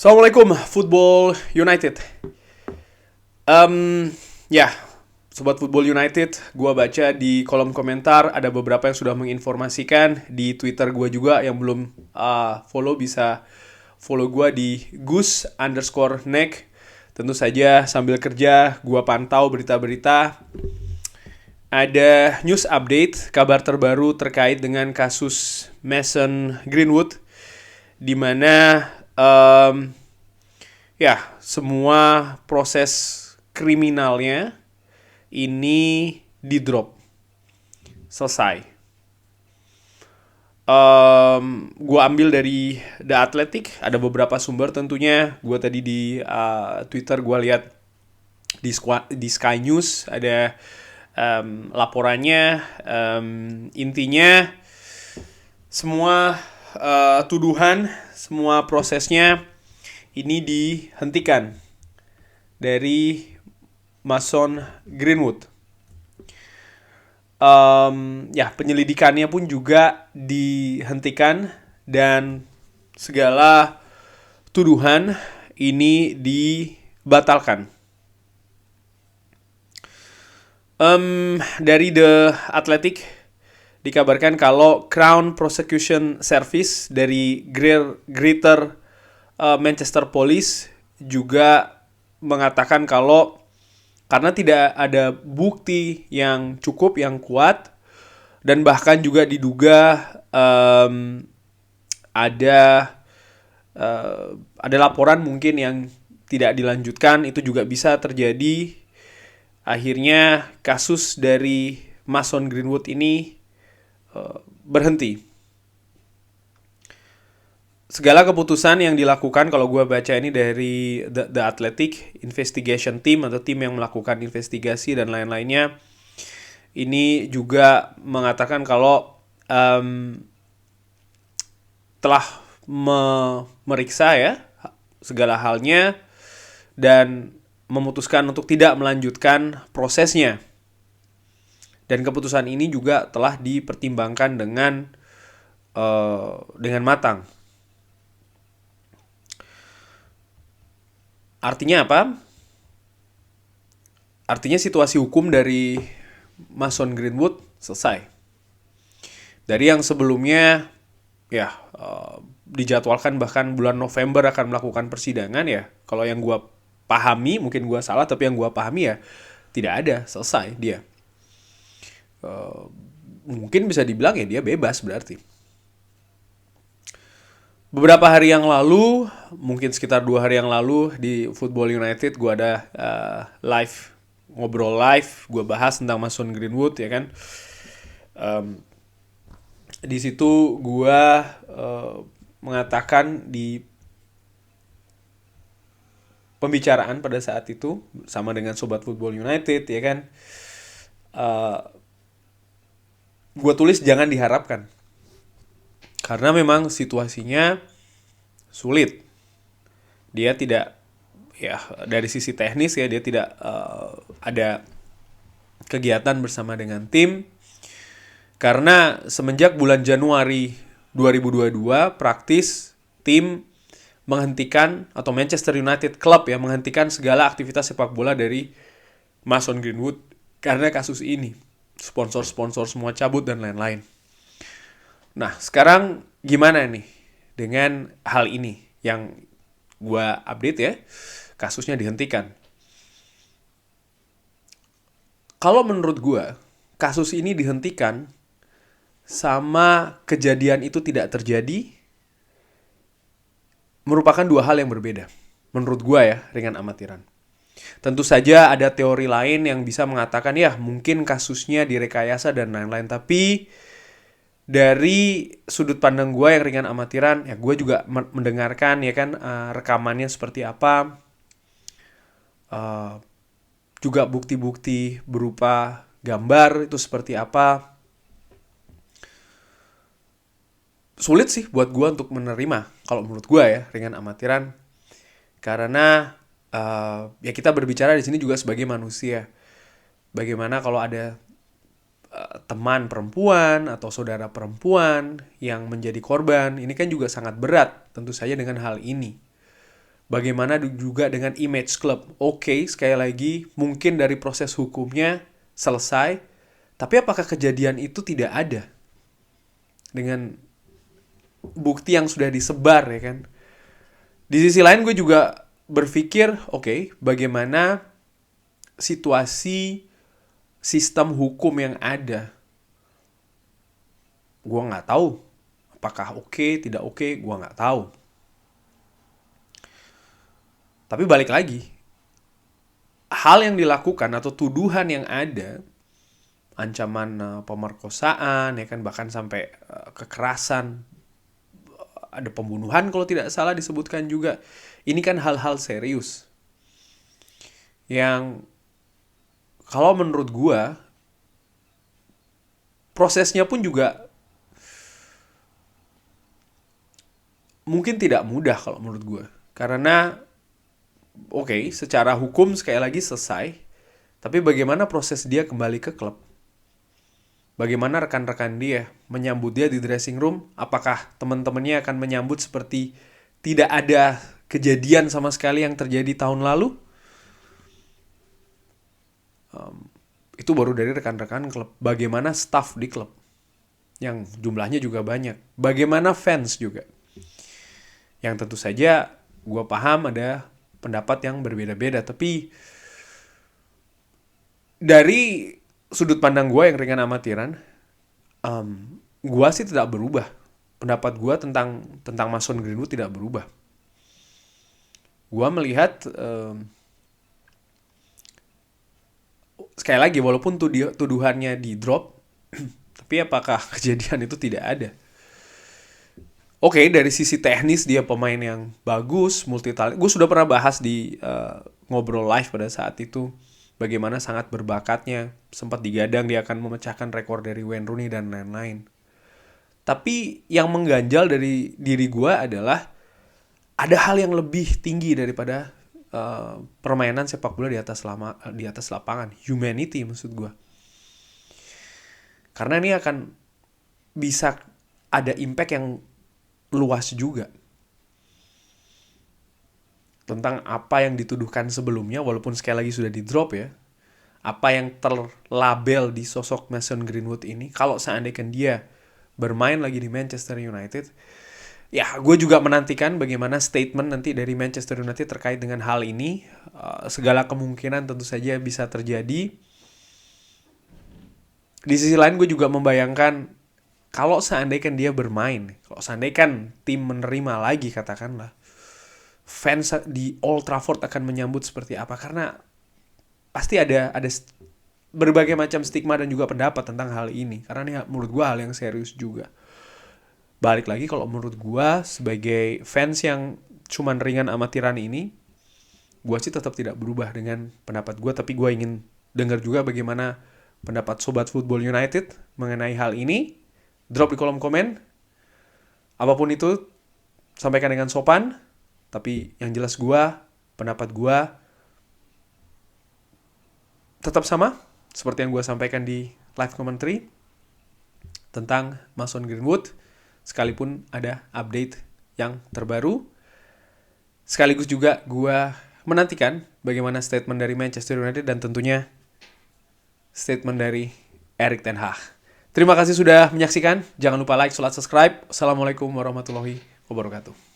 Assalamualaikum, Football United. Ya, Sobat Football United, gua baca di kolom komentar ada beberapa yang sudah menginformasikan di Twitter gua juga yang belum follow bisa follow gua di gus_neck. Tentu saja sambil kerja gua pantau berita-berita. Ada news update, kabar terbaru terkait dengan kasus Mason Greenwood, di mana semua proses kriminalnya ini di drop, selesai. Gue ambil dari The Athletic, ada beberapa sumber tentunya. Gue tadi di Twitter gue lihat di Sky News ada laporannya. Intinya semua tuduhan, semua prosesnya ini dihentikan dari Mason Greenwood. Penyelidikannya pun juga dihentikan dan segala tuduhan ini dibatalkan. Dari The Athletic dikabarkan kalau Crown Prosecution Service dari Greater Manchester Police juga mengatakan kalau karena tidak ada bukti yang cukup, yang kuat, dan bahkan juga diduga ada laporan mungkin yang tidak dilanjutkan, itu juga bisa terjadi. Akhirnya kasus dari Mason Greenwood ini berhenti. Segala keputusan yang dilakukan, kalau gue baca ini dari The Athletic Investigation Team atau tim yang melakukan investigasi dan lain-lainnya, ini juga mengatakan kalau telah memeriksa ya segala halnya dan memutuskan untuk tidak melanjutkan prosesnya. Dan keputusan ini juga telah dipertimbangkan dengan matang. Artinya apa? Artinya situasi hukum dari Mason Greenwood selesai. Dari yang sebelumnya dijadwalkan bahkan bulan November akan melakukan persidangan ya. Kalau yang gue pahami, mungkin gue salah, tapi yang gue pahami ya tidak ada, selesai dia. Mungkin bisa dibilang ya dia bebas berarti. Beberapa hari yang lalu, mungkin sekitar 2 hari yang lalu di Football United gue ada ngobrol live, gue bahas tentang Mason Greenwood ya kan. Di situ gue mengatakan di pembicaraan pada saat itu sama dengan Sobat Football United ya kan, gue tulis jangan diharapkan. Karena memang situasinya sulit. Dia tidak, dari sisi teknis ya, dia tidak ada kegiatan bersama dengan tim. Karena semenjak bulan Januari 2022, praktis tim menghentikan, atau Manchester United Club ya, menghentikan segala aktivitas sepak bola dari Mason Greenwood karena kasus ini. Sponsor-sponsor semua cabut dan lain-lain. Nah, sekarang gimana nih dengan hal ini yang gue update ya, kasusnya dihentikan. Kalau menurut gue, kasus ini dihentikan sama kejadian itu tidak terjadi merupakan dua hal yang berbeda. Menurut gue ya, Ringan Amatiran. Tentu saja ada teori lain yang bisa mengatakan ya mungkin kasusnya direkayasa dan lain-lain, tapi dari sudut pandang gue yang Ringan Amatiran, ya gue juga mendengarkan ya kan rekamannya seperti apa, juga bukti-bukti berupa gambar itu seperti apa. Sulit sih buat gue untuk menerima kalau menurut gue ya Ringan Amatiran, karena ya kita berbicara di sini juga sebagai manusia. Bagaimana kalau ada teman perempuan atau saudara perempuan yang menjadi korban, ini kan juga sangat berat tentu saja dengan hal ini. Bagaimana juga dengan image klub? Oke, sekali lagi, mungkin dari proses hukumnya selesai, tapi apakah kejadian itu tidak ada? Dengan bukti yang sudah disebar, ya kan? Di sisi lain gue juga berpikir, oke, bagaimana situasi sistem hukum yang ada? Gue nggak tahu. Apakah oke, tidak oke, gue nggak tahu. Tapi balik lagi, hal yang dilakukan atau tuduhan yang ada, ancaman pemerkosaan, ya kan, bahkan sampai kekerasan, ada pembunuhan kalau tidak salah disebutkan juga. Ini kan hal-hal serius yang kalau menurut gua prosesnya pun juga mungkin tidak mudah kalau menurut gua. Karena oke, secara hukum sekali lagi selesai, tapi bagaimana proses dia kembali ke klub? Bagaimana rekan-rekan dia menyambut dia di dressing room? Apakah teman-temannya akan menyambut seperti tidak ada kejadian sama sekali yang terjadi tahun lalu? Itu baru dari rekan-rekan klub. Bagaimana staff di klub? Yang jumlahnya juga banyak. Bagaimana fans juga? Yang tentu saja gue paham ada pendapat yang berbeda-beda. Tapi dari sudut pandang gue yang ringan amatiran, gue sih tidak berubah. Pendapat gue tentang Mason Greenwood tidak berubah. Gue melihat sekali lagi, walaupun tuduhannya di drop, tapi apakah kejadian itu tidak ada? Oke, dari sisi teknis dia pemain yang bagus, multi talent. Gue sudah pernah bahas di ngobrol live pada saat itu bagaimana sangat berbakatnya, sempat digadang dia akan memecahkan rekor dari Wayne Rooney dan lain-lain. Tapi yang mengganjal dari diri gue adalah ada hal yang lebih tinggi daripada permainan sepak bola di atas lapangan, humanity maksud gue. Karena ini akan bisa ada impact yang luas juga tentang apa yang dituduhkan sebelumnya, walaupun sekali lagi sudah di drop ya. Apa yang terlabel di sosok Mason Greenwood ini, kalau seandainya dia bermain lagi di Manchester United, ya gue juga menantikan bagaimana statement nanti dari Manchester United terkait dengan hal ini. Segala kemungkinan tentu saja bisa terjadi. Di sisi lain gue juga membayangkan kalau seandainya dia bermain, kalau seandainya tim menerima lagi katakanlah, fans di Old Trafford akan menyambut seperti apa? Karena pasti ada berbagai macam stigma dan juga pendapat tentang hal ini. Karena ini menurut gue hal yang serius juga. Balik lagi, kalau menurut gue sebagai fans yang cuman ringan amatiran ini, gue sih tetap tidak berubah dengan pendapat gue. Tapi gue ingin dengar juga bagaimana pendapat Sobat Football United mengenai hal ini. Drop di kolom komen. Apapun itu, sampaikan dengan sopan. Tapi yang jelas pendapat gue tetap sama seperti yang gue sampaikan di live commentary tentang Mason Greenwood, sekalipun ada update yang terbaru. Sekaligus juga gue menantikan bagaimana statement dari Manchester United dan tentunya statement dari Erik ten Hag. Terima kasih sudah menyaksikan. Jangan lupa like, subscribe. Assalamualaikum warahmatullahi wabarakatuh.